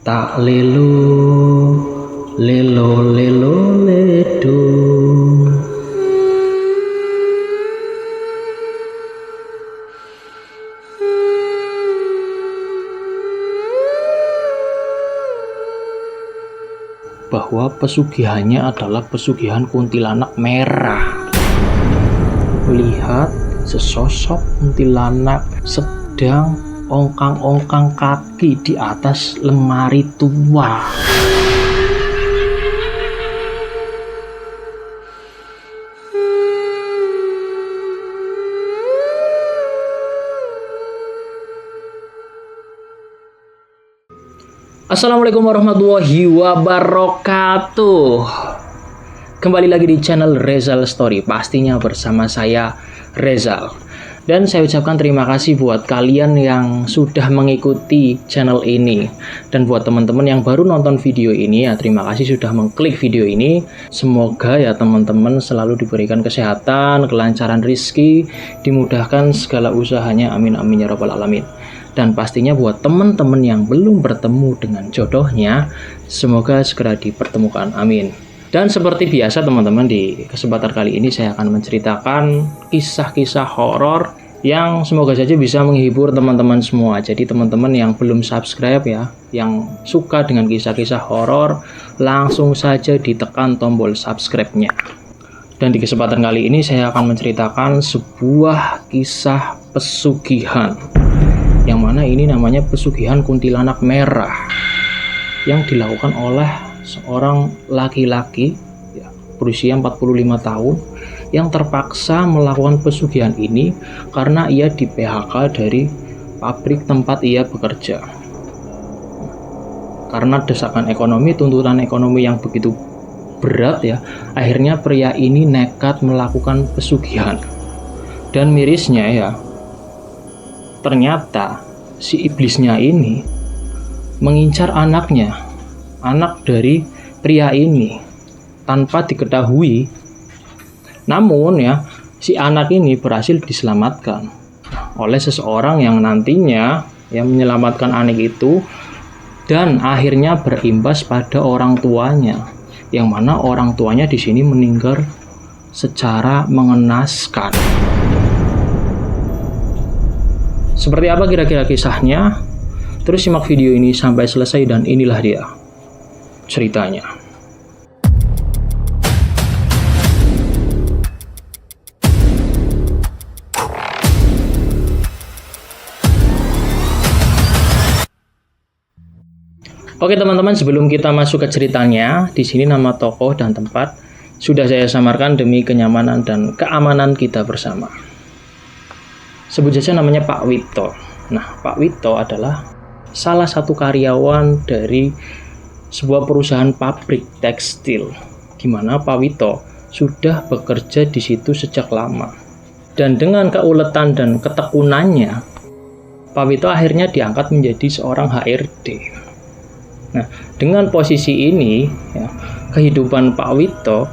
Tak lelo, lelo lelo ledo. Bahwa pesugihannya adalah pesugihan kuntilanak merah. Lihat sesosok kuntilanak sedang ongkang-ongkang kaki di atas lemari tua. Assalamualaikum warahmatullahi wabarakatuh. Kembali lagi di channel Rezal Story, pastinya bersama saya Rezal. Dan saya ucapkan terima kasih buat kalian yang sudah mengikuti channel ini. Dan buat teman-teman yang baru nonton video ini, ya terima kasih sudah mengklik video ini. Semoga ya teman-teman selalu diberikan kesehatan, kelancaran rezeki, dimudahkan segala usahanya, amin amin ya rabbal alamin. Dan pastinya buat teman-teman yang belum bertemu dengan jodohnya, semoga segera dipertemukan, amin. Dan seperti biasa teman-teman, di kesempatan kali ini saya akan menceritakan kisah-kisah horor yang semoga saja bisa menghibur teman-teman semua. Jadi teman-teman yang belum subscribe ya, yang suka dengan kisah-kisah horor, langsung saja ditekan tombol subscribe-nya. Dan di kesempatan kali ini saya akan menceritakan sebuah kisah pesugihan, yang mana ini namanya pesugihan kuntilanak merah, yang dilakukan oleh seorang laki-laki ya, berusia 45 tahun yang terpaksa melakukan pesugihan ini karena ia di PHK dari pabrik tempat ia bekerja. Karena desakan ekonomi, tuntutan ekonomi yang begitu berat ya, akhirnya pria ini nekat melakukan pesugihan. Dan mirisnya ya, ternyata si iblisnya ini mengincar anaknya, anak dari pria ini tanpa diketahui. Namun ya, si anak ini berhasil diselamatkan oleh seseorang yang nantinya yang menyelamatkan anak itu, dan akhirnya berimbas pada orang tuanya, yang mana orang tuanya di sini meninggal secara mengenaskan. Seperti apa kira-kira kisahnya? Terus simak video ini sampai selesai dan inilah dia ceritanya. Oke teman-teman, sebelum kita masuk ke ceritanya, di sini nama tokoh dan tempat sudah saya samarkan demi kenyamanan dan keamanan kita bersama. Sebut saja namanya Pak Wito. Nah, Pak Wito adalah salah satu karyawan dari sebuah perusahaan pabrik tekstil, di mana Pak Wito sudah bekerja di situ sejak lama. Dan dengan keuletan dan ketekunannya, Pak Wito akhirnya diangkat menjadi seorang HRD. Nah, dengan posisi ini, ya, kehidupan Pak Wito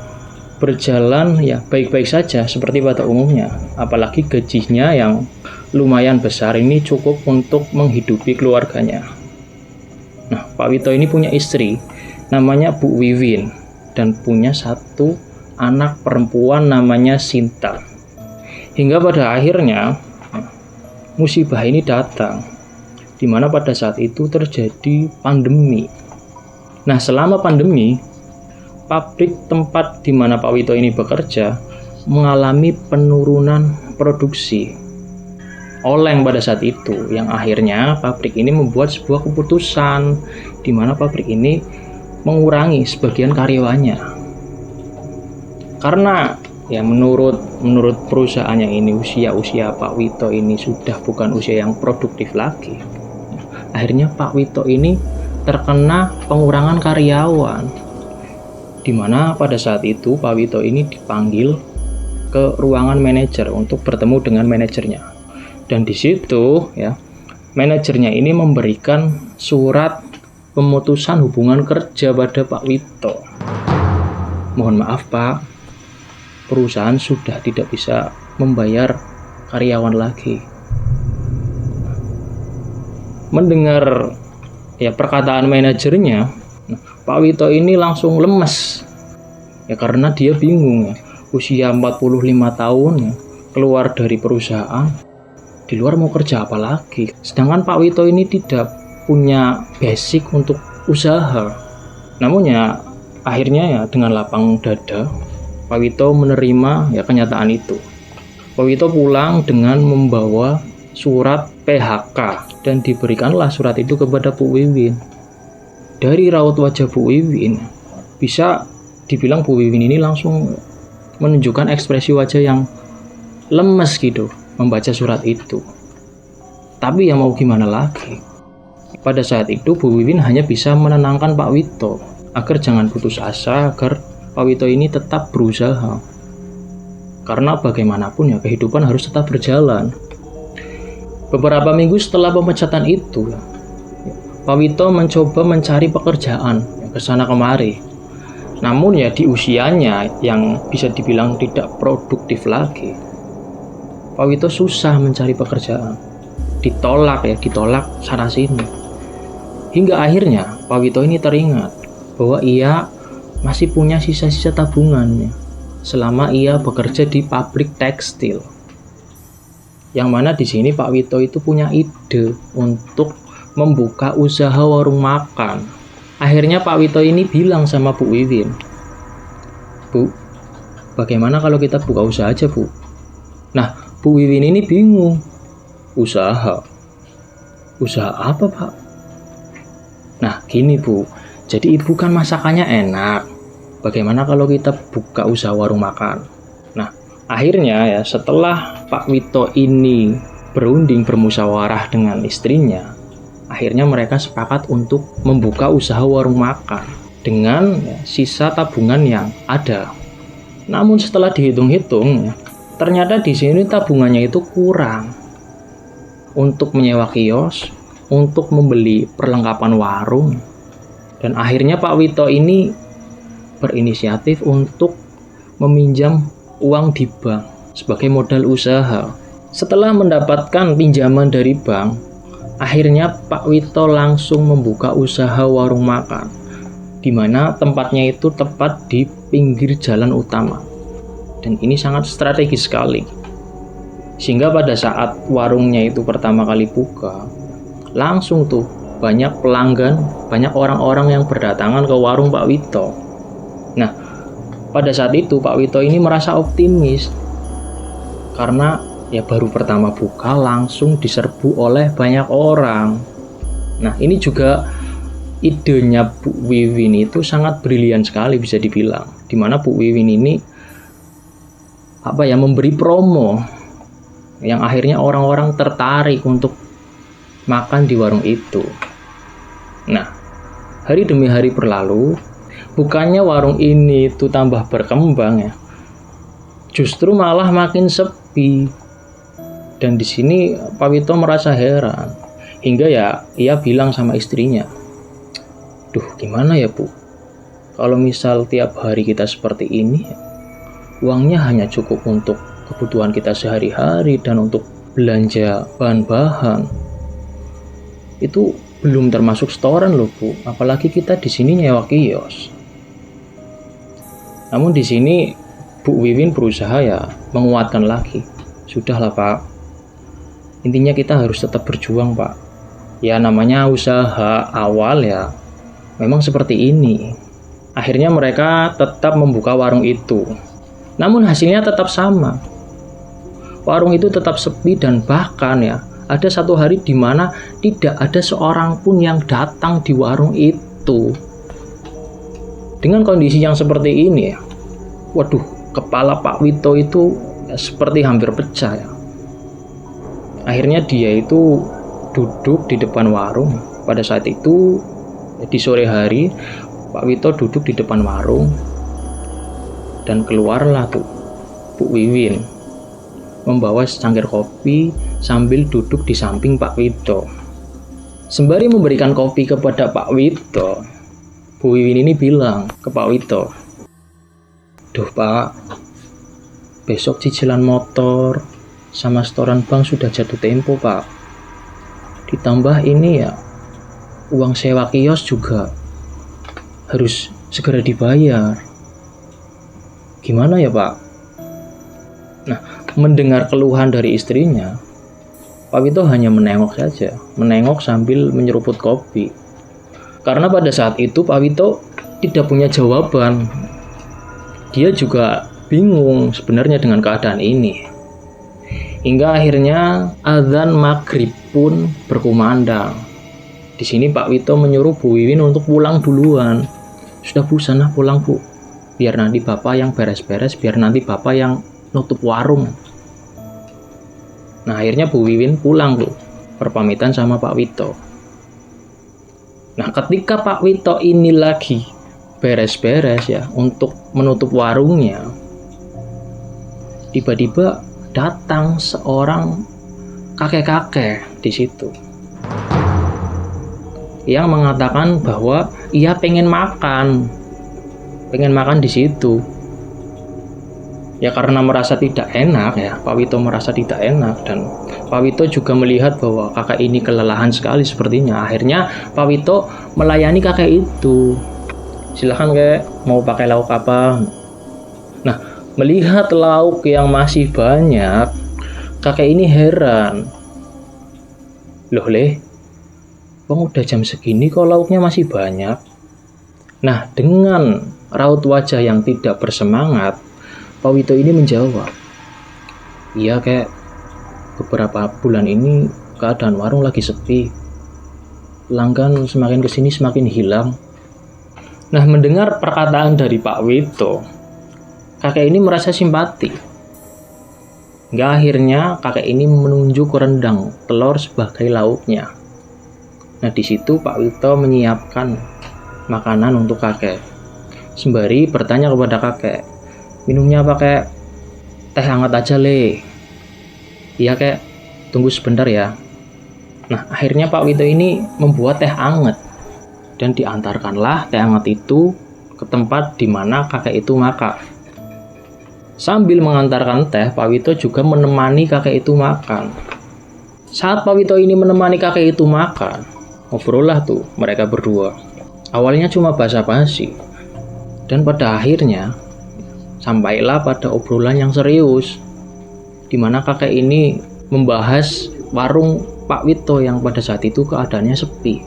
berjalan ya baik-baik saja seperti pada umumnya, apalagi gajinya yang lumayan besar ini cukup untuk menghidupi keluarganya. Nah, Pak Wito ini punya istri namanya Bu Wiwin dan punya satu anak perempuan namanya Sinta. Hingga pada akhirnya musibah ini datang, di mana pada saat itu terjadi pandemi. Nah, selama pandemi, pabrik tempat di mana Pak Wito ini bekerja mengalami penurunan produksi oleng pada saat itu, yang akhirnya pabrik ini membuat sebuah keputusan di mana pabrik ini mengurangi sebagian karyawannya. Karena ya menurut perusahaan yang ini usia Pak Wito ini sudah bukan usia yang produktif lagi. Akhirnya Pak Wito ini terkena pengurangan karyawan, di mana pada saat itu Pak Wito ini dipanggil ke ruangan manajer untuk bertemu dengan manajernya. Dan di situ ya, manajernya ini memberikan surat pemutusan hubungan kerja pada Pak Wito. Mohon maaf Pak, perusahaan sudah tidak bisa membayar karyawan lagi. Mendengar ya perkataan manajernya, Pak Wito ini langsung lemes. Ya karena dia bingung ya, usia 45 tahun ya, keluar dari perusahaan, di luar mau kerja apa lagi. Sedangkan Pak Wito ini tidak punya basic untuk usaha. Namun ya akhirnya ya dengan lapang dada Pak Wito menerima ya kenyataan itu. Pak Wito pulang dengan membawa surat PHK dan diberikanlah surat itu kepada Bu Wiwin. Dari raut wajah Bu Wiwin bisa dibilang Bu Wiwin ini langsung menunjukkan ekspresi wajah yang lemes gitu membaca surat itu. Tapi ya mau gimana lagi. Pada saat itu Bu Wiwin hanya bisa menenangkan Pak Wito agar jangan putus asa, agar Pak Wito ini tetap berusaha. Karena bagaimanapun ya kehidupan harus tetap berjalan. Beberapa minggu setelah pemecatan itu, Pak Wito mencoba mencari pekerjaan ke sana kemari. Namun ya di usianya yang bisa dibilang tidak produktif lagi, Pak Wito susah mencari pekerjaan. Ditolak sana sini. Hingga akhirnya Pak Wito ini teringat bahwa ia masih punya sisa-sisa tabungannya selama ia bekerja di pabrik tekstil. Yang mana di sini Pak Wito itu punya ide untuk membuka usaha warung makan. Akhirnya Pak Wito ini bilang sama Bu Wiwin, "Bu, bagaimana kalau kita buka usaha aja, Bu?" Nah, Bu Wiwin ini bingung. Usaha? Usaha apa, Pak? Nah, gini, Bu. Jadi ibu kan masakannya enak. Bagaimana kalau kita buka usaha warung makan? Nah, akhirnya ya setelah Pak Wito ini berunding bermusyawarah dengan istrinya, akhirnya mereka sepakat untuk membuka usaha warung makan dengan ya, sisa tabungan yang ada. Namun setelah dihitung-hitung, ternyata di sini tabungannya itu kurang untuk menyewa kios, untuk membeli perlengkapan warung. Dan akhirnya Pak Wito ini berinisiatif untuk meminjam uang di bank sebagai modal usaha. Setelah mendapatkan pinjaman dari bank, akhirnya Pak Wito langsung membuka usaha warung makan, di mana tempatnya itu tepat di pinggir jalan utama. Dan ini sangat strategis sekali. Sehingga pada saat warungnya itu pertama kali buka, langsung tuh banyak pelanggan, banyak orang-orang yang berdatangan ke warung Pak Wito. Nah, pada saat itu Pak Wito ini merasa optimis karena ya baru pertama buka langsung diserbu oleh banyak orang. Nah, ini juga idenya Bu Wiwin itu sangat brilian sekali bisa dibilang, dimana Bu Wiwin ini memberi promo yang akhirnya orang-orang tertarik untuk makan di warung itu. Nah, hari demi hari berlalu, bukannya warung ini itu tambah berkembang ya, justru malah makin sepi. Dan di sini Pak Wito merasa heran, hingga ya ia bilang sama istrinya, "Duh, gimana ya Bu, kalau misal tiap hari kita seperti ini, uangnya hanya cukup untuk kebutuhan kita sehari-hari dan untuk belanja bahan-bahan. Itu belum termasuk setoran loh Bu, apalagi kita di sini nyewa kios." Namun di sini Bu Wiwin berusaha ya menguatkan lagi. "Sudahlah Pak, intinya kita harus tetap berjuang Pak. Ya namanya usaha awal ya memang seperti ini." Akhirnya mereka tetap membuka warung itu. Namun hasilnya tetap sama. Warung itu tetap sepi dan bahkan ya ada satu hari di mana tidak ada seorang pun yang datang di warung itu. Dengan kondisi yang seperti ini ya, waduh, kepala Pak Wito itu ya, seperti hampir pecah ya. Akhirnya dia itu duduk di depan warung. Pada saat itu ya, di sore hari Pak Wito duduk di depan warung dan keluarlah tuh Bu Wiwin membawa secangkir kopi sambil duduk di samping Pak Wito. Sembari memberikan kopi kepada Pak Wito, Bu Wiwin ini bilang ke Pak Wito, "Duh Pak, besok cicilan motor sama setoran bank sudah jatuh tempo Pak. Ditambah ini ya, uang sewa kios juga harus segera dibayar. Gimana ya Pak? Nah, mendengar keluhan dari istrinya, Pak Wito hanya menengok saja, menengok sambil menyeruput kopi. Karena pada saat itu Pak Wito tidak punya jawaban. Dia juga bingung sebenarnya dengan keadaan ini. Hingga akhirnya azan maghrib pun berkumandang. Di sini Pak Wito menyuruh Bu Wiwin untuk pulang duluan. Sudah Bu, sana pulang Bu. Biar nanti Bapak yang beres-beres, biar nanti Bapak yang nutup warung. Nah akhirnya Bu Wiwin pulang tuh, berpamitan sama Pak Wito. Nah ketika Pak Wito ini lagi beres-beres ya untuk menutup warungnya, tiba-tiba datang seorang kakek-kakek di situ yang mengatakan bahwa ia pengen makan di situ. Ya karena merasa tidak enak ya, Pak Wito merasa tidak enak, dan Pak Wito juga melihat bahwa kakek ini kelelahan sekali sepertinya. Akhirnya Pak Wito melayani kakek itu. Silahkan kek, mau pakai lauk apa? Nah, melihat lauk yang masih banyak, kakek ini heran. Loh leh, bang udah jam segini kok lauknya masih banyak? Nah, dengan raut wajah yang tidak bersemangat, Pak Wito ini menjawab, iya kayak beberapa bulan ini keadaan warung lagi sepi. Pelanggan semakin kesini semakin hilang. Nah, mendengar perkataan dari Pak Wito, kakek ini merasa simpati. Hingga akhirnya kakek ini menunjuk rendang telur sebagai lauknya. Nah, di situ Pak Wito menyiapkan makanan untuk kakek. Sembari bertanya kepada kakek, minumnya apa kek? Teh hangat aja le. Iya kek, tunggu sebentar ya. Nah akhirnya Pak Wito ini membuat teh hangat, dan diantarkanlah teh hangat itu ke tempat di mana kakek itu makan. Sambil mengantarkan teh, Pak Wito juga menemani kakek itu makan. Saat Pak Wito ini menemani kakek itu makan, ngobrol lah tuh mereka berdua. Awalnya cuma basa-basi, dan pada akhirnya sampailah pada obrolan yang serius, di mana kakek ini membahas warung Pak Wito yang pada saat itu keadaannya sepi.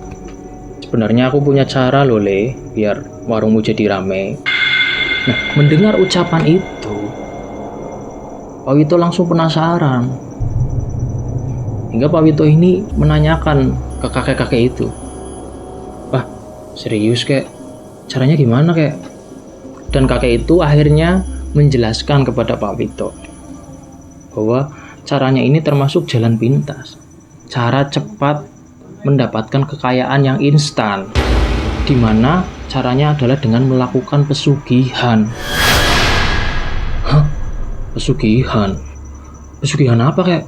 Sebenarnya aku punya cara loh le, biar warungmu jadi rame. Nah, mendengar ucapan itu, Pak Wito langsung penasaran. Hingga Pak Wito ini menanyakan ke kakek-kakek itu, wah serius kek, caranya gimana kek? Dan kakek itu akhirnya menjelaskan kepada Pak Wito bahwa caranya ini termasuk jalan pintas, cara cepat mendapatkan kekayaan yang instan, di mana caranya adalah dengan melakukan pesugihan. Hah? Pesugihan? Pesugihan apa kek?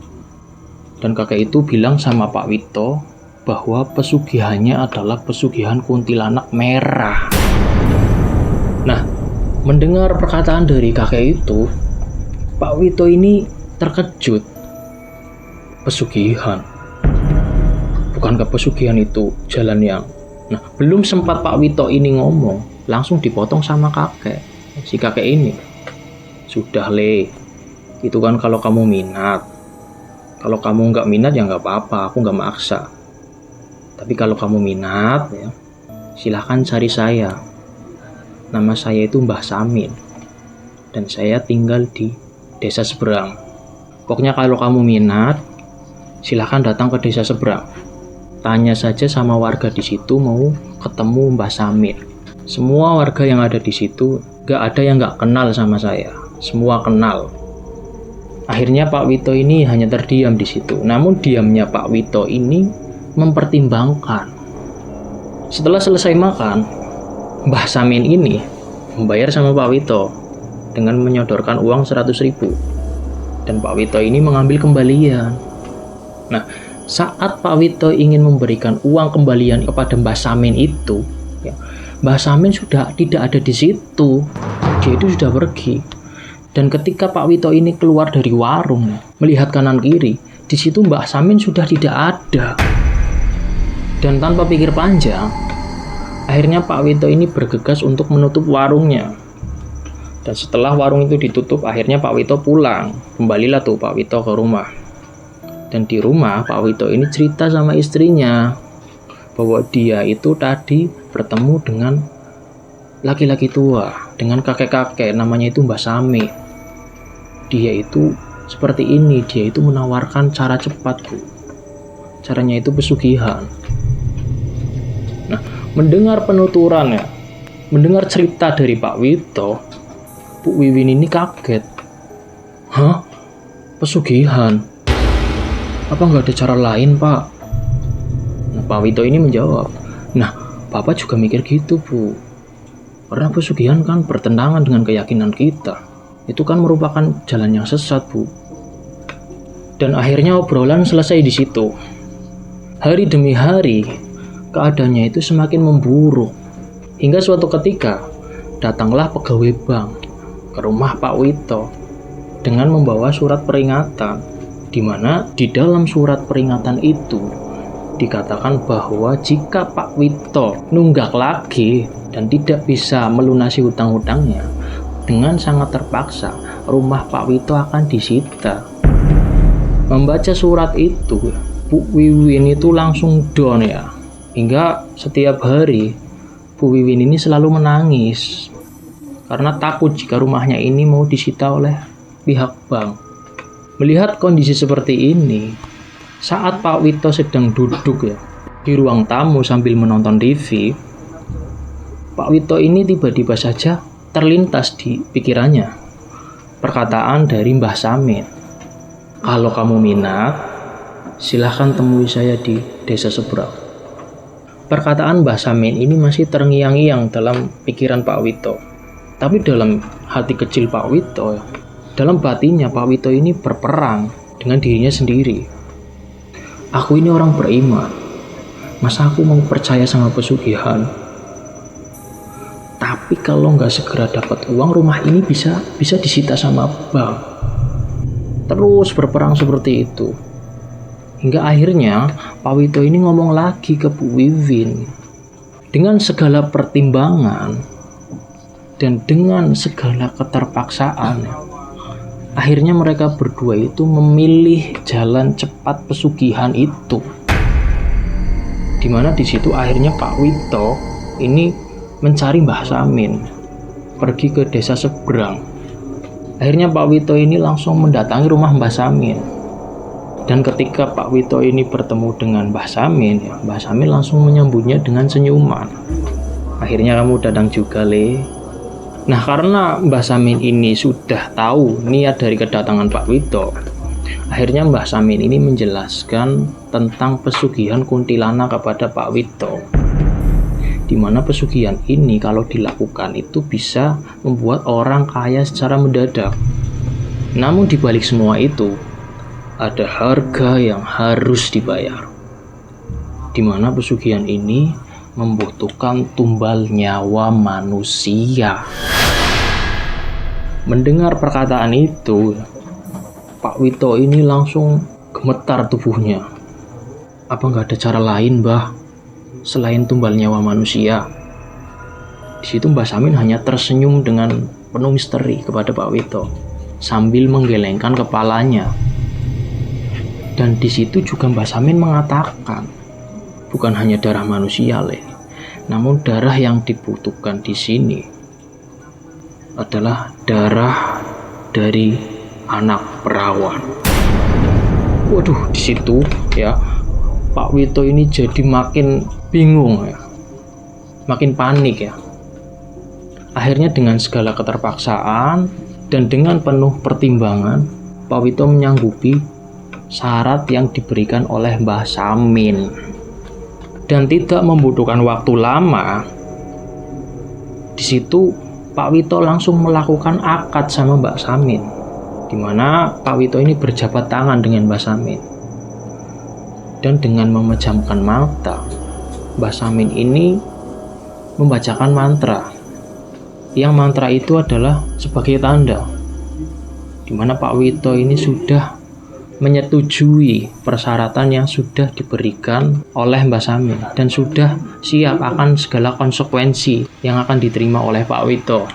Dan kakek itu bilang sama Pak Wito bahwa pesugihannya adalah pesugihan kuntilanak merah. Nah, mendengar perkataan dari kakek itu, Pak Wito ini terkejut. Pesugihan? Bukankah pesugihan itu jalan yang... Nah, belum sempat Pak Wito ini ngomong, langsung dipotong sama kakek. Si kakek ini, sudah le, itu kan kalau kamu minat. Kalau kamu nggak minat ya nggak apa-apa, aku nggak maksa. Tapi kalau kamu minat, ya, silahkan cari saya. Nama saya itu Mbah Samin, dan saya tinggal di desa seberang. Pokoknya kalau kamu minat, silahkan datang ke desa seberang. Tanya saja sama warga di situ mau ketemu Mbah Samin. Semua warga yang ada di situ, nggak ada yang nggak kenal sama saya. Semua kenal. Akhirnya Pak Wito ini hanya terdiam di situ. Namun diamnya Pak Wito ini mempertimbangkan. Setelah selesai makan, Mbah Samin ini membayar sama Pak Wito dengan menyodorkan uang 100.000. Dan Pak Wito ini mengambil kembalian. Nah, saat Pak Wito ingin memberikan uang kembalian kepada Mbah Samin itu, ya, Mbah Samin sudah tidak ada di situ. Dia itu sudah pergi. Dan ketika Pak Wito ini keluar dari warung, melihat kanan kiri, di situ Mbah Samin sudah tidak ada. Dan tanpa pikir panjang, akhirnya Pak Wito ini bergegas untuk menutup warungnya. Dan setelah warung itu ditutup, akhirnya Pak Wito pulang. Kembalilah tuh Pak Wito ke rumah. Dan di rumah Pak Wito ini cerita sama istrinya bahwa dia itu tadi bertemu dengan laki-laki tua, dengan kakek-kakek, namanya itu Mbah Sami. Dia itu seperti ini, dia itu menawarkan cara cepat, Bu. Caranya itu pesugihan. Nah, mendengar penuturannya, mendengar cerita dari Pak Wito, Bu Wiwin ini kaget. Hah? Pesugihan? Apa nggak ada cara lain, Pak? Nah, Pak Wito ini menjawab, nah, Bapak juga mikir gitu, Bu. Karena pesugihan kan bertentangan dengan keyakinan kita. Itu kan merupakan jalan yang sesat, Bu. Dan akhirnya obrolan selesai di situ. Hari demi hari, keadaannya itu semakin memburuk. Hingga suatu ketika, datanglah pegawai bank ke rumah Pak Wito dengan membawa surat peringatan, di mana di dalam surat peringatan itu dikatakan bahwa jika Pak Wito nunggak lagi dan tidak bisa melunasi hutang-hutangnya, dengan sangat terpaksa rumah Pak Wito akan disita. Membaca surat itu, Bu Wiwin itu langsung down ya. Hingga setiap hari Bu Wiwin ini selalu menangis karena takut jika rumahnya ini mau disita oleh pihak bank. Melihat kondisi seperti ini, saat Pak Wito sedang duduk ya di ruang tamu sambil menonton TV, Pak Wito ini tiba-tiba saja terlintas di pikirannya perkataan dari Mbah Samin. Kalau kamu minat, silahkan temui saya di desa seberang. Perkataan Mbah Samin ini masih terngiang-ngiang dalam pikiran Pak Wito. Tapi dalam hati kecil Pak Wito, dalam batinnya Pak Wito ini berperang dengan dirinya sendiri. Aku ini orang beriman, masa aku mau percaya sama pesugihan? Tapi kalau nggak segera dapat uang, rumah ini bisa disita sama bank. Terus berperang seperti itu. Hingga akhirnya Pak Wito ini ngomong lagi ke Bu Wiwin. Dengan segala pertimbangan dan dengan segala keterpaksaan, akhirnya mereka berdua itu memilih jalan cepat pesugihan itu. Dimana di situ akhirnya Pak Wito ini mencari Mbah Samin, pergi ke desa seberang. Akhirnya Pak Wito ini langsung mendatangi rumah Mbah Samin. Dan ketika Pak Wito ini bertemu dengan Mbah Samin, Mbah Samin langsung menyambutnya dengan senyuman. Akhirnya kamu datang juga, Le. Nah, karena Mbah Samin ini sudah tahu niat dari kedatangan Pak Wito, akhirnya Mbah Samin ini menjelaskan tentang pesugihan kuntilanak kepada Pak Wito. Di mana pesugihan ini kalau dilakukan itu bisa membuat orang kaya secara mendadak. Namun dibalik semua itu, ada harga yang harus dibayar. Di mana pesugihan ini membutuhkan tumbal nyawa manusia. Mendengar perkataan itu, Pak Wito ini langsung gemetar tubuhnya. Apa nggak ada cara lain, Mbah, selain tumbal nyawa manusia? Di situ Mbah Samin hanya tersenyum dengan penuh misteri kepada Pak Wito sambil menggelengkan kepalanya. Dan di situ juga Mbah Samin mengatakan, bukan hanya darah manusia, Le, namun darah yang dibutuhkan di sini adalah darah dari anak perawan. Waduh, di situ ya Pak Wito ini jadi makin bingung ya, makin panik ya. Akhirnya dengan segala keterpaksaan dan dengan penuh pertimbangan, Pak Wito menyanggupi syarat yang diberikan oleh Mbah Samin. Dan tidak membutuhkan waktu lama, di situ Pak Wito langsung melakukan akad sama Mbah Samin, di mana Pak Wito ini berjabat tangan dengan Mbah Samin. Dan dengan memejamkan mata, Mbah Samin ini membacakan mantra. Yang mantra itu adalah sebagai tanda di mana Pak Wito ini sudah menyetujui persyaratan yang sudah diberikan oleh Mbah Samin dan sudah siap akan segala konsekuensi yang akan diterima oleh Pak Wito.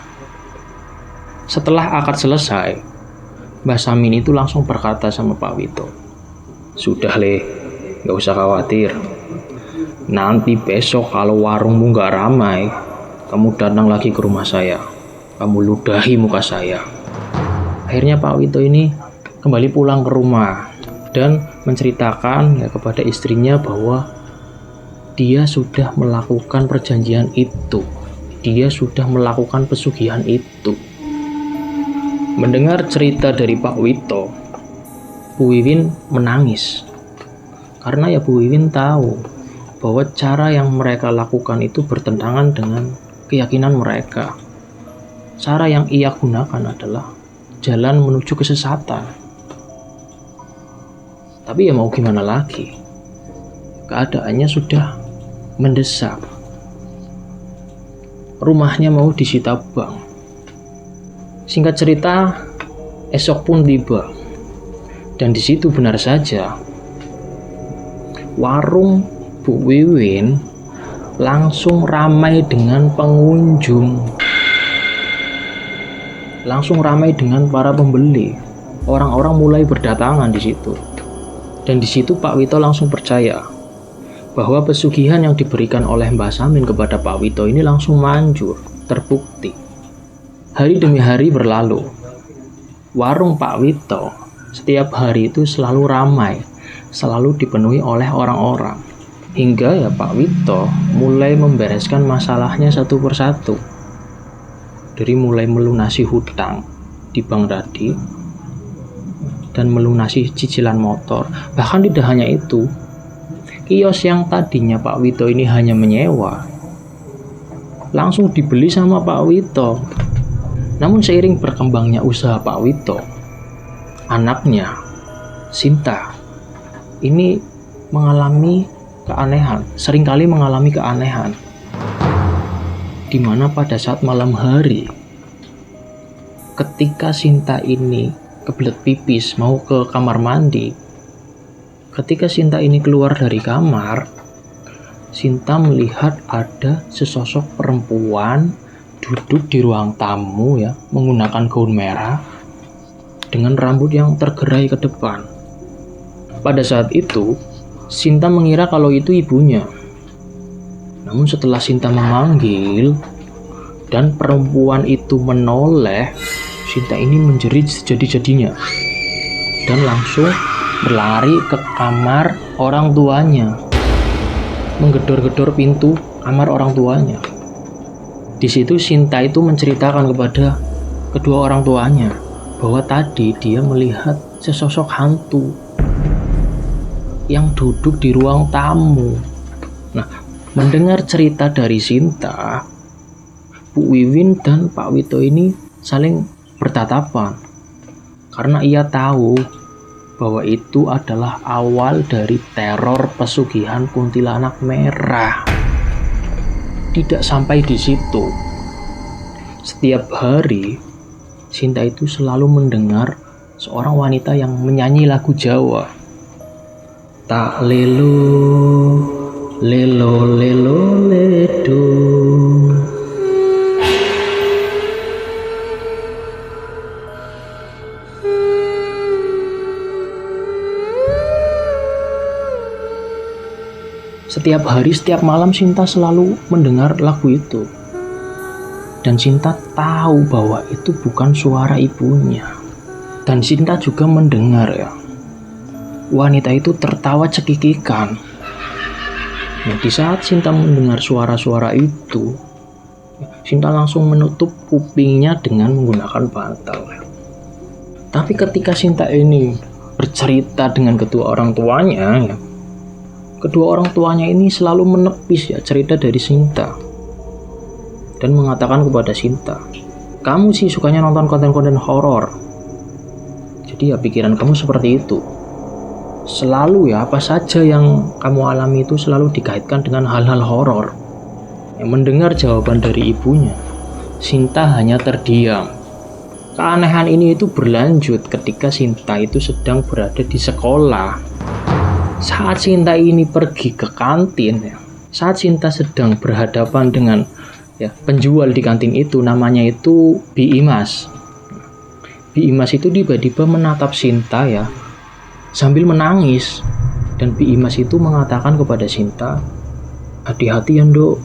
Setelah akad selesai, Mbah Samin itu langsung berkata sama Pak Wito, "Sudah Le, gak usah khawatir. Nanti besok kalau warungmu gak ramai, kamu datang lagi ke rumah saya. Kamu ludahi muka saya." Akhirnya Pak Wito ini kembali pulang ke rumah dan menceritakan kepada istrinya bahwa dia sudah melakukan perjanjian itu. Dia sudah melakukan pesugihan itu. Mendengar cerita dari Pak Wito, Bu Wiwin menangis. Karena Bu Wiwin tahu bahwa cara yang mereka lakukan itu bertentangan dengan keyakinan mereka. Cara yang ia gunakan adalah jalan menuju kesesatan. Tapi mau gimana lagi? Keadaannya sudah mendesak. Rumahnya mau disita bank. Singkat cerita, esok pun tiba. Dan di situ benar saja, warung Bu Wiwin langsung ramai dengan pengunjung. Langsung ramai dengan para pembeli. Orang-orang mulai berdatangan di situ. Dan di situ Pak Wito langsung percaya bahwa pesugihan yang diberikan oleh Mbah Samin kepada Pak Wito ini langsung manjur, terbukti. Hari demi hari berlalu. Warung Pak Wito setiap hari itu selalu ramai, selalu dipenuhi oleh orang-orang. Hingga Pak Wito mulai membereskan masalahnya satu persatu. Dari mulai melunasi hutang di bank tadi, dan melunasi cicilan motor. Bahkan tidak hanya itu, kios yang tadinya Pak Wito ini hanya menyewa, langsung dibeli sama Pak Wito. Namun seiring berkembangnya usaha Pak Wito, anaknya, Sinta, ini mengalami keanehan, seringkali mengalami keanehan. Di mana pada saat malam hari, ketika Sinta ini kebelet pipis mau ke kamar mandi, ketika Sinta ini keluar dari kamar, Sinta melihat ada sesosok perempuan duduk di ruang tamu menggunakan gaun merah dengan rambut yang tergerai ke depan. Pada saat itu Sinta mengira kalau itu ibunya. Namun setelah Sinta memanggil dan perempuan itu menoleh, Sinta ini menjerit sejadi-jadinya dan langsung berlari ke kamar orang tuanya, menggedor-gedor pintu kamar orang tuanya. Di situ Sinta itu menceritakan kepada kedua orang tuanya bahwa tadi dia melihat sesosok hantu yang duduk di ruang tamu. Nah, mendengar cerita dari Sinta, Bu Wiwin dan Pak Wito ini saling bertatapan karena ia tahu bahwa itu adalah awal dari teror pesugihan kuntilanak merah. Tidak sampai di situ, setiap hari Sinta itu selalu mendengar seorang wanita yang menyanyi lagu Jawa. Tak lelo lelo lelo ledo. Setiap hari, setiap malam Sinta selalu mendengar lagu itu. Dan Sinta tahu bahwa itu bukan suara ibunya. Dan Sinta juga mendengar wanita itu tertawa cekikikan. Nah, di saat Sinta mendengar suara-suara itu, Sinta langsung menutup kupingnya dengan menggunakan bantal. Tapi ketika Sinta ini bercerita dengan kedua orang tuanya, kedua orang tuanya ini selalu menepis cerita dari Sinta dan mengatakan kepada Sinta, "Kamu sih sukanya nonton konten-konten horor. Jadi pikiran kamu seperti itu. Selalu apa saja yang kamu alami itu selalu dikaitkan dengan hal-hal horor." Yang mendengar jawaban dari ibunya, Sinta hanya terdiam Keanehan ini itu berlanjut ketika Sinta itu sedang berada di sekolah. Saat Sinta ini pergi ke kantin, ya, saat Sinta sedang berhadapan dengan penjual di kantin itu, namanya itu Bi Imas. Bi Imas itu tiba-tiba menatap Sinta ya, sambil menangis. Dan Bi Imas itu mengatakan kepada Sinta, hati-hati ya Nduk,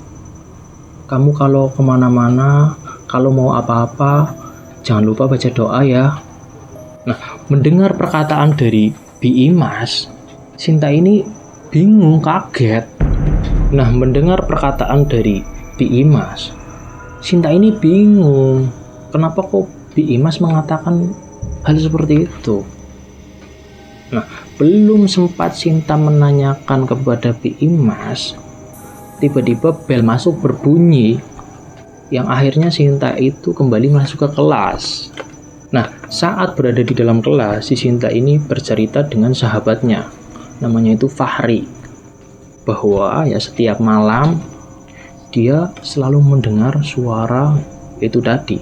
kamu kalau kemana-mana, kalau mau apa-apa, jangan lupa baca doa ya. Nah, mendengar perkataan dari Bi Imas, Sinta ini bingung, kaget. Nah, mendengar perkataan dari Bi Imas, Sinta ini bingung. Kenapa kok Bi Imas mengatakan hal seperti itu? Nah, belum sempat Sinta menanyakan kepada Bi Imas, tiba-tiba bel masuk berbunyi, yang akhirnya Sinta itu kembali masuk ke kelas. Nah, saat berada di dalam kelas, si Sinta ini bercerita dengan sahabatnya, namanya itu Fahri, bahwa ya setiap malam dia selalu mendengar suara itu tadi,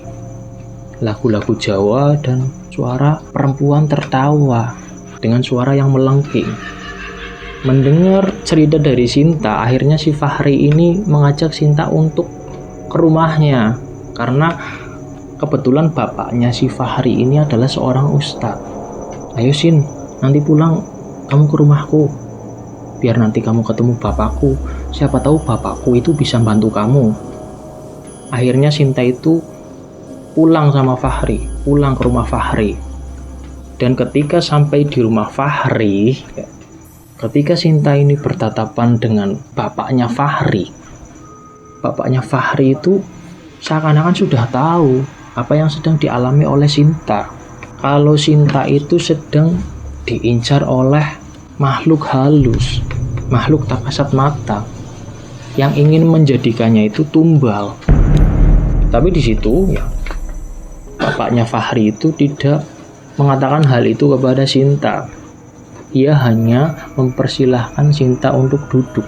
lagu-lagu Jawa dan suara perempuan tertawa dengan suara yang melengking. Mendengar cerita dari Sinta, akhirnya si Fahri ini mengajak Sinta untuk ke rumahnya, karena kebetulan bapaknya si Fahri ini adalah seorang ustadz. Ayo Sin, nanti pulang kamu ke rumahku, biar nanti kamu ketemu bapakku, siapa tahu bapakku itu bisa bantu kamu. Akhirnya Sinta itu pulang sama Fahri, pulang ke rumah Fahri. Dan ketika sampai di rumah Fahri, ketika Sinta ini bertatapan dengan bapaknya Fahri itu seakan-akan sudah tahu apa yang sedang dialami oleh Sinta. Kalau Sinta itu sedang diincar oleh makhluk halus, makhluk tak kasat mata, yang ingin menjadikannya itu tumbal. Tapi di situ ya, bapaknya Fahri itu tidak mengatakan hal itu kepada Sinta. Ia hanya mempersilahkan Sinta untuk duduk.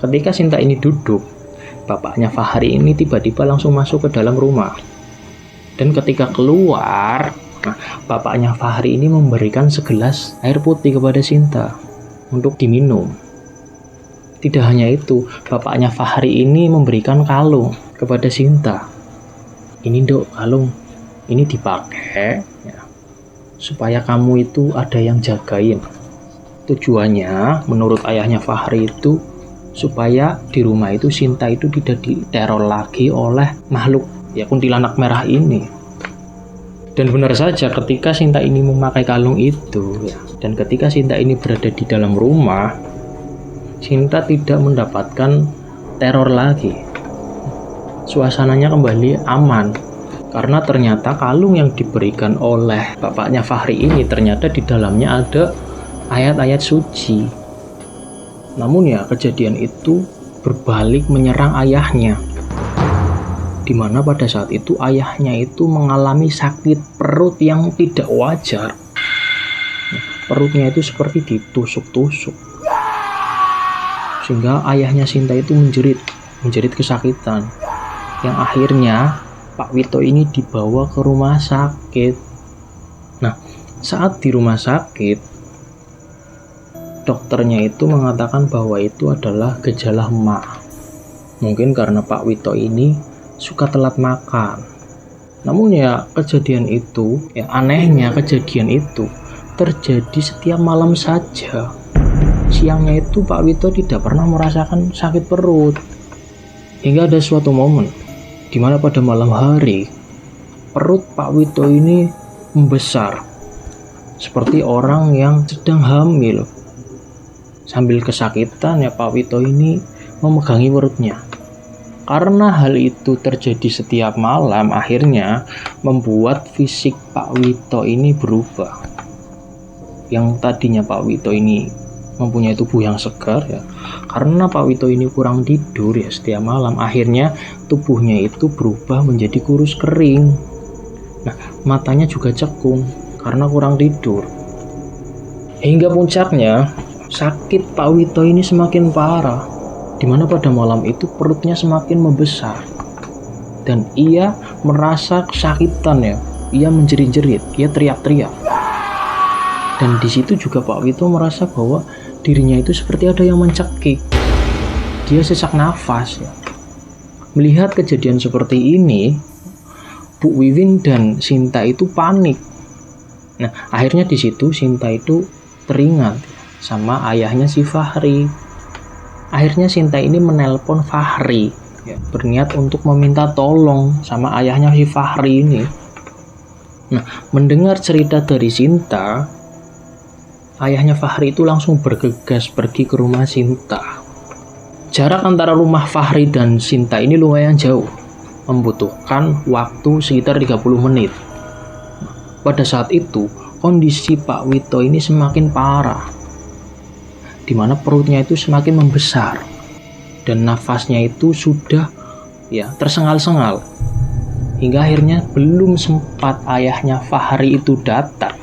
Ketika Sinta ini duduk, bapaknya Fahri ini tiba-tiba langsung masuk ke dalam rumah. Dan ketika keluar, bapaknya Fahri ini memberikan segelas air putih kepada Sinta untuk diminum. Tidak hanya itu, bapaknya Fahri ini memberikan kalung kepada Sinta. Ini Dok, kalung ini dipakai ya, supaya kamu itu ada yang jagain. Tujuannya menurut ayahnya Fahri itu supaya di rumah itu Sinta itu tidak diteror lagi oleh makhluk ya kuntilanak merah ini. Dan benar saja ketika Sinta ini memakai kalung itu ya, dan ketika Sinta ini berada di dalam rumah, Sinta tidak mendapatkan teror lagi. Suasananya kembali aman, karena ternyata kalung yang diberikan oleh bapaknya Fahri ini ternyata di dalamnya ada ayat-ayat suci. Namun ya kejadian itu berbalik menyerang ayahnya, di mana pada saat itu ayahnya itu mengalami sakit perut yang tidak wajar. Perutnya itu seperti ditusuk-tusuk, sehingga ayahnya Sinta itu menjerit kesakitan, yang akhirnya Pak Wito ini dibawa ke rumah sakit. Nah, saat di rumah sakit, dokternya itu mengatakan bahwa itu adalah gejala MA. Mungkin karena Pak Wito ini suka telat makan. Namun ya kejadian itu, ya anehnya kejadian itu terjadi setiap malam saja. Siangnya itu Pak Wito tidak pernah merasakan sakit perut. Hingga ada suatu momen di mana pada malam hari perut Pak Wito ini membesar seperti orang yang sedang hamil. Sambil kesakitan ya Pak Wito ini memegangi perutnya. Karena hal itu terjadi setiap malam, akhirnya membuat fisik Pak Wito ini berubah. Yang tadinya Pak Wito ini mempunyai tubuh yang segar ya, karena Pak Wito ini kurang tidur ya setiap malam, akhirnya tubuhnya itu berubah menjadi kurus kering. Nah, matanya juga cekung karena kurang tidur. Hingga puncaknya sakit Pak Wito ini semakin parah, dimana pada malam itu perutnya semakin membesar dan ia merasa kesakitan ya. Ia menjerit-jerit, ia teriak-teriak. Dan di situ juga Pak Wito merasa bahwa dirinya itu seperti ada yang mencekik. Dia sesak nafas ya. Melihat kejadian seperti ini, Bu Wiwin dan Sinta itu panik. Nah, akhirnya di situ Sinta itu teringat sama ayahnya si Fahri. Akhirnya Sinta ini menelpon Fahri, ya, berniat untuk meminta tolong sama ayahnya si Fahri ini. Nah, mendengar cerita dari Sinta, ayahnya Fahri itu langsung bergegas pergi ke rumah Sinta. Jarak antara rumah Fahri dan Sinta ini lumayan jauh, membutuhkan waktu sekitar 30 menit. Pada saat itu, kondisi Pak Wito ini semakin parah, di mana perutnya itu semakin membesar dan nafasnya itu sudah ya tersengal-sengal. Hingga akhirnya belum sempat ayahnya Fahri itu datang,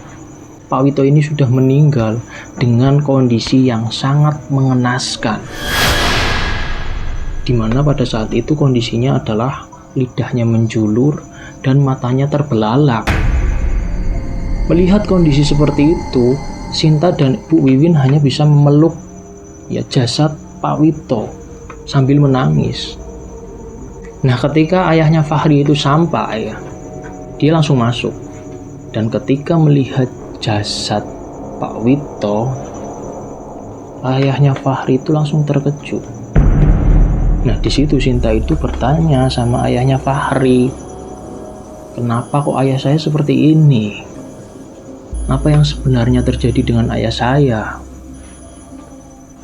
Pak Wito ini sudah meninggal dengan kondisi yang sangat mengenaskan. Di mana pada saat itu kondisinya adalah lidahnya menjulur dan matanya terbelalak. Melihat kondisi seperti itu, Sinta dan Bu Wiwin hanya bisa memeluk ya jasad Pak Wito sambil menangis. Nah, ketika ayahnya Fahri itu sampai, dia langsung masuk. Dan ketika melihat jasad Pak Wito, ayahnya Fahri itu langsung terkejut. Nah, di situ Sinta itu bertanya sama ayahnya Fahri, "Kenapa kok ayah saya seperti ini? Apa yang sebenarnya terjadi dengan ayah saya?"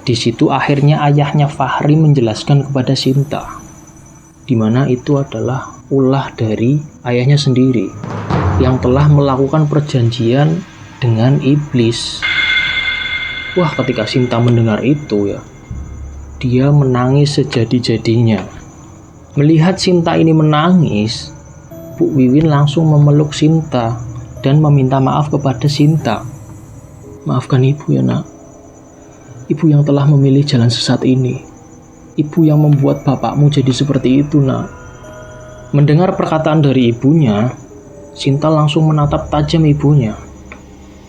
Di situ akhirnya ayahnya Fahri menjelaskan kepada Sinta, di mana itu adalah ulah dari ayahnya sendiri yang telah melakukan perjanjian dengan iblis. Wah, ketika Sinta mendengar itu ya, dia menangis sejadi-jadinya. Melihat Sinta ini menangis, Bu Wiwin langsung memeluk Sinta dan meminta maaf kepada Sinta. "Maafkan ibu ya nak. Ibu yang telah memilih jalan sesat ini. Ibu yang membuat bapakmu jadi seperti itu nak." Mendengar perkataan dari ibunya, Sinta langsung menatap tajam ibunya.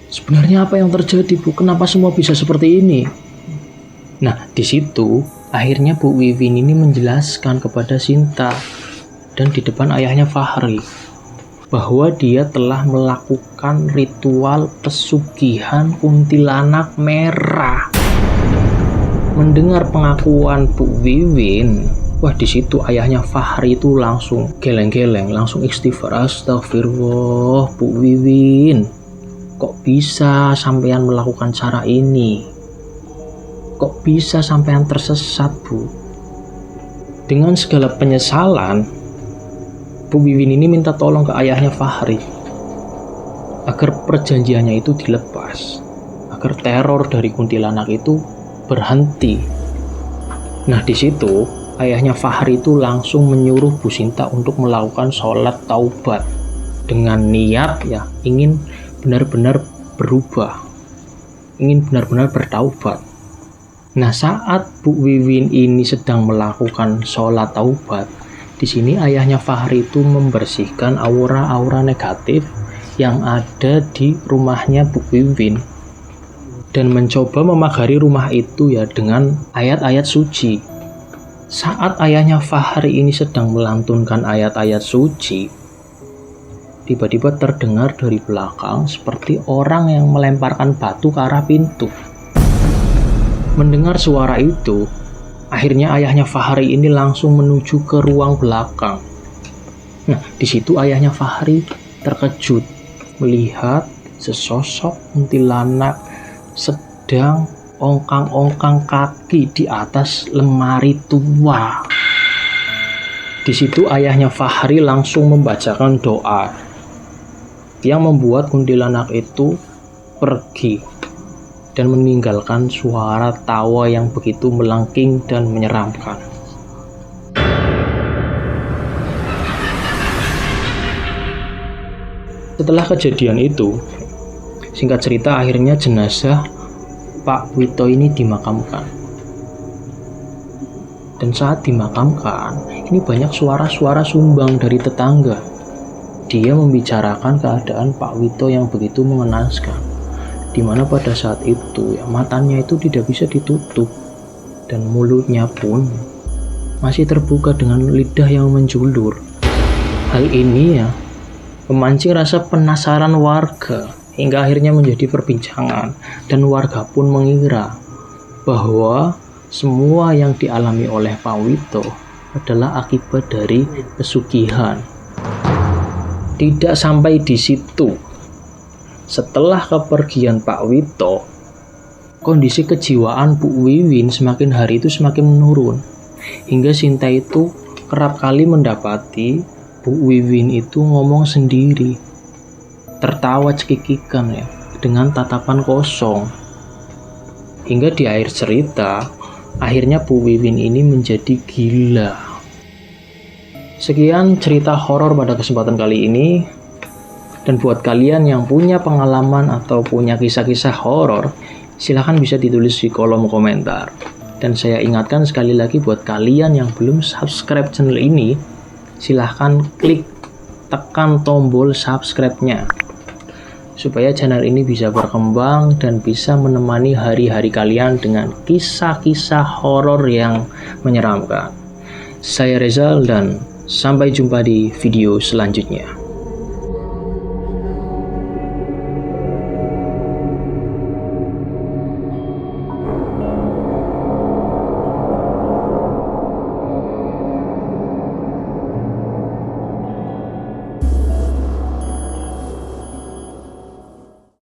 "Sebenarnya apa yang terjadi, Bu? Kenapa semua bisa seperti ini?" Nah, di situ akhirnya Bu Wiwin ini menjelaskan kepada Sinta dan di depan ayahnya Fahri bahwa dia telah melakukan ritual pesugihan kuntilanak merah. Mendengar pengakuan Bu Wiwin, wah, di situ ayahnya Fahri itu langsung geleng-geleng, langsung istighfar, "Astagfirullah, Bu Wiwin, kok bisa sampean melakukan cara ini? Kok bisa sampean tersesat, Bu?" Dengan segala penyesalan, Bu Wiwin ini minta tolong ke ayahnya Fahri agar perjanjiannya itu dilepas, agar teror dari kuntilanak itu berhenti. Nah, di situ ayahnya Fahri itu langsung menyuruh Bu Sinta untuk melakukan sholat taubat dengan niat ya ingin benar-benar berubah, ingin benar-benar bertaubat. Nah, saat Bu Wiwin ini sedang melakukan sholat taubat, di sini ayahnya Fahri itu membersihkan aura-aura negatif yang ada di rumahnya Bu Wiwin dan mencoba memagari rumah itu ya dengan ayat-ayat suci. Saat ayahnya Fahri ini sedang melantunkan ayat-ayat suci, tiba-tiba terdengar dari belakang seperti orang yang melemparkan batu ke arah pintu. Mendengar suara itu, akhirnya ayahnya Fahri ini langsung menuju ke ruang belakang. Nah, di situ ayahnya Fahri terkejut melihat sesosok kuntilanak sedang ongkang-ongkang kaki di atas lemari tua. Di situ ayahnya Fahri langsung membacakan doa yang membuat kuntilanak itu pergi dan meninggalkan suara tawa yang begitu melengking dan menyeramkan. Setelah kejadian itu, singkat cerita akhirnya jenazah Pak Wito ini dimakamkan. Dan saat dimakamkan, ini banyak suara-suara sumbang dari tetangga Dia membicarakan keadaan Pak Wito yang begitu mengenaskan, di mana pada saat itu ya, matanya itu tidak bisa ditutup dan mulutnya pun masih terbuka dengan lidah yang menjulur. Hal ini ya memancing rasa penasaran warga hingga akhirnya menjadi perbincangan, dan warga pun mengira bahwa semua yang dialami oleh Pak Wito adalah akibat dari pesugihan. Tidak sampai di situ. Setelah kepergian Pak Wito, kondisi kejiwaan Bu Wiwin semakin hari itu semakin menurun. Hingga Sinta itu kerap kali mendapati Bu Wiwin itu ngomong sendiri, tertawa cekikikan ya, dengan tatapan kosong. Hingga di akhir cerita, akhirnya Bu Wiwin ini menjadi gila. Sekian cerita horor pada kesempatan kali ini. Dan buat kalian yang punya pengalaman atau punya kisah-kisah horor, silahkan bisa ditulis di kolom komentar. Dan saya ingatkan sekali lagi buat kalian yang belum subscribe channel ini, silahkan klik tekan tombol subscribe-nya supaya channel ini bisa berkembang dan bisa menemani hari-hari kalian dengan kisah-kisah horor yang menyeramkan. Saya Rezal dan sampai jumpa di video selanjutnya.